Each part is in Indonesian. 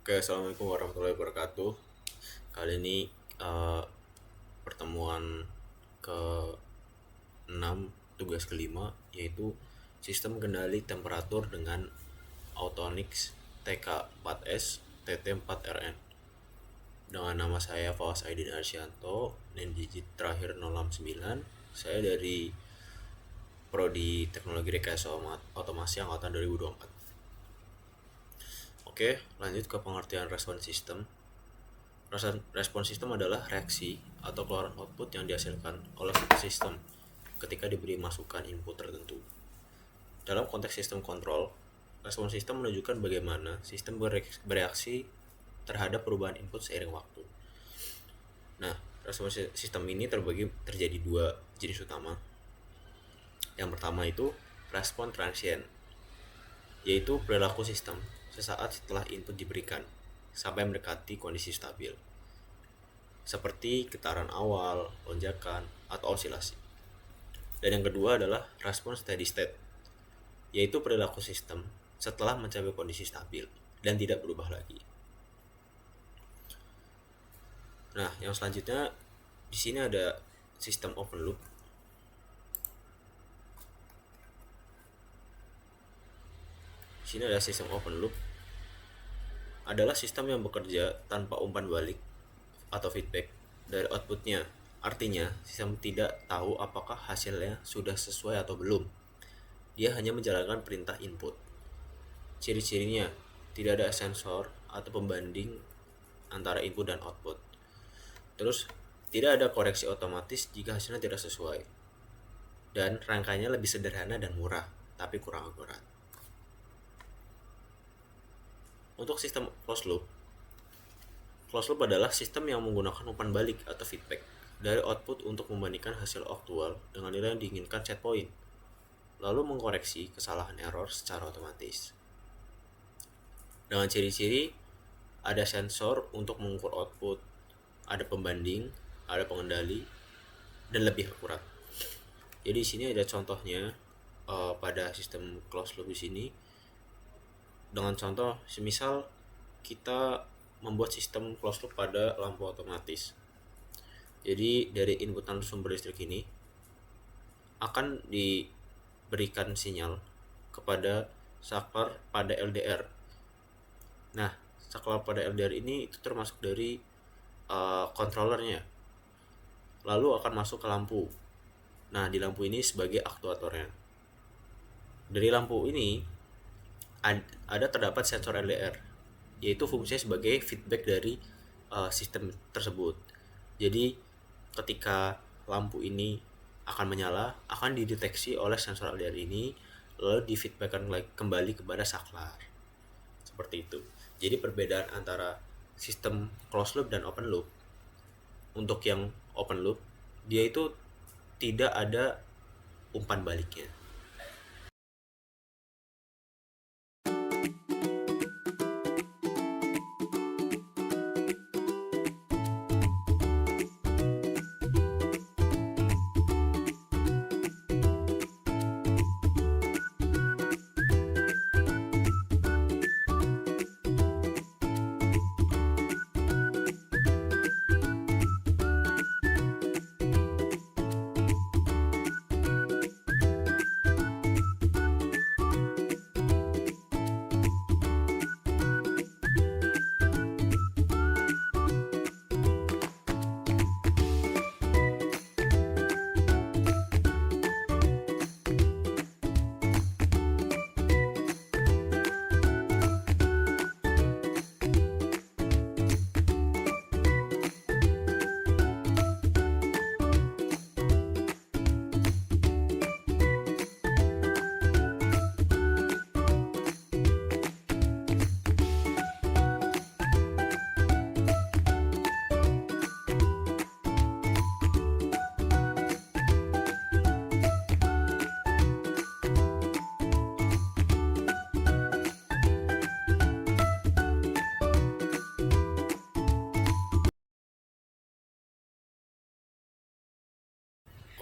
Oke, assalamualaikum warahmatullahi wabarakatuh. Kali ini eh, pertemuan ke-6 tugas kelima yaitu sistem kendali temperatur dengan Autonix TK4S TT4RN. Dengan nama saya Fawas Aidin Arsyanto dan digit terakhir 069. Saya dari Prodi Teknologi Rekayasa Otomasi angkatan 2024. Oke, lanjut ke pengertian respon sistem. Respon sistem adalah reaksi atau keluaran output yang dihasilkan oleh sistem ketika diberi masukan input tertentu. Dalam konteks sistem kontrol, respon sistem menunjukkan bagaimana sistem bereaksi terhadap perubahan input seiring waktu. Nah, respon sistem ini terjadi dua jenis utama. Yang pertama itu respon transient, yaitu perilaku sistem sesaat setelah input diberikan sampai mendekati kondisi stabil, seperti getaran awal, lonjakan, atau osilasi. Dan yang kedua adalah respon steady state, yaitu perilaku sistem setelah mencapai kondisi stabil dan tidak berubah lagi. Nah, yang selanjutnya di sini ada sistem open loop. Di sini ada sistem open loop adalah sistem yang bekerja tanpa umpan balik atau feedback dari outputnya. Artinya, sistem tidak tahu apakah hasilnya sudah sesuai atau belum. Dia hanya menjalankan perintah input. Ciri-cirinya, tidak ada sensor atau pembanding antara input dan output. Terus, tidak ada koreksi otomatis jika hasilnya tidak sesuai. Dan rangkaiannya lebih sederhana dan murah, tapi kurang akurat. Untuk sistem closed loop adalah sistem yang menggunakan umpan balik atau feedback dari output untuk membandingkan hasil aktual dengan nilai yang diinginkan set point, lalu mengkoreksi kesalahan error secara otomatis. Dengan ciri-ciri, ada sensor untuk mengukur output, ada pembanding, ada pengendali, dan lebih akurat. Jadi di sini ada contohnya pada sistem closed loop di sini. Dengan contoh, semisal kita membuat sistem closed loop pada lampu otomatis. Jadi dari inputan sumber listrik ini akan diberikan sinyal kepada saklar pada LDR. Nah, saklar pada LDR ini itu termasuk dari controllernya. Lalu akan masuk ke lampu. Nah, di lampu ini sebagai aktuatornya. Dari lampu ini terdapat sensor LDR, yaitu fungsinya sebagai feedback dari sistem tersebut. Jadi ketika lampu ini akan menyala, akan dideteksi oleh sensor LDR ini, lalu difeedbackkan kembali kepada saklar. Seperti itu. Jadi perbedaan antara sistem closed loop dan open loop, untuk yang open loop, dia itu tidak ada umpan baliknya.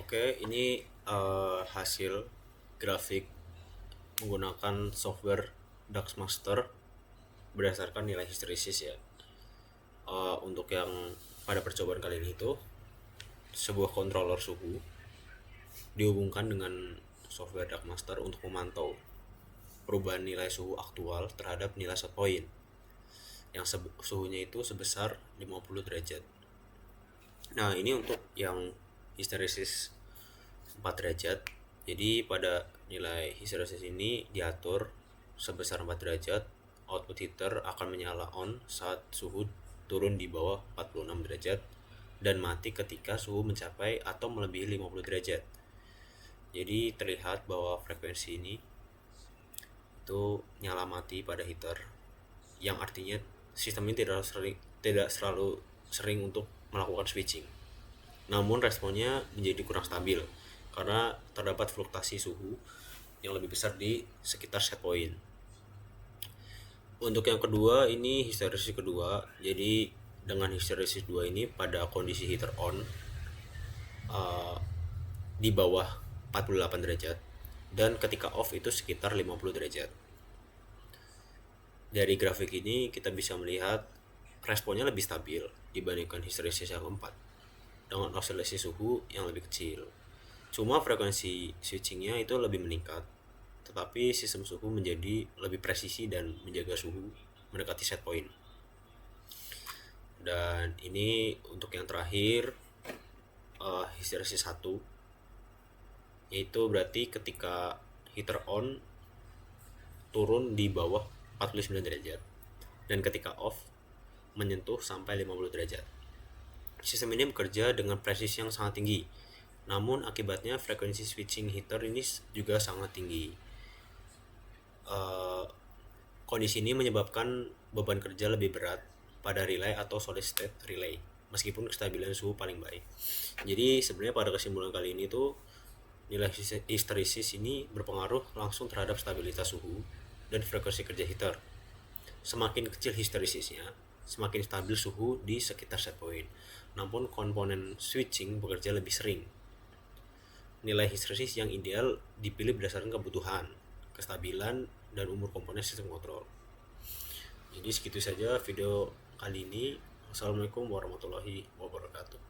Oke, ini hasil grafik menggunakan software Daxmaster berdasarkan nilai histeresis ya. Untuk yang pada percobaan kali ini itu sebuah controller suhu dihubungkan dengan software Darkmaster untuk memantau perubahan nilai suhu aktual terhadap nilai set point yang suhunya itu sebesar 50 derajat. Nah, ini untuk yang histeresis 4 derajat. Jadi pada nilai histeresis ini diatur sebesar 4 derajat, output heater akan menyala on saat suhu turun di bawah 46 derajat dan mati ketika suhu mencapai atau melebihi 50 derajat. Jadi terlihat bahwa frekuensi ini itu nyala mati pada heater, yang artinya sistem ini tidak selalu sering untuk melakukan switching. Namun responnya menjadi kurang stabil karena terdapat fluktuasi suhu yang lebih besar di sekitar set point. Untuk yang kedua, ini histeresis kedua. Jadi dengan histeresis 2 ini pada kondisi heater on di bawah 48 derajat dan ketika off itu sekitar 50 derajat. Dari grafik ini kita bisa melihat responnya lebih stabil dibandingkan histeresis yang keempat dengan oscillasi suhu yang lebih kecil. Cuma frekuensi switchingnya itu lebih meningkat, tetapi sistem suhu menjadi lebih presisi dan menjaga suhu mendekati set point. Dan ini untuk yang terakhir, histeresis 1, yaitu berarti ketika heater on turun di bawah 49 derajat dan ketika off menyentuh sampai 50 derajat. Sistem ini bekerja dengan presisi yang sangat tinggi, namun akibatnya frekuensi switching heater ini juga sangat tinggi. Kondisi ini menyebabkan beban kerja lebih berat pada relay atau solid state relay, meskipun kestabilan suhu paling baik. Jadi sebenarnya pada kesimpulan kali ini tuh nilai histeresis ini berpengaruh langsung terhadap stabilitas suhu dan frekuensi kerja heater. Semakin kecil histeresisnya, semakin stabil suhu di sekitar set point. Namun komponen switching bekerja lebih sering. Nilai histeresis yang ideal dipilih berdasarkan kebutuhan, kestabilan, dan umur komponen sistem kontrol. Jadi segitu saja video kali ini. Wassalamualaikum warahmatullahi wabarakatuh.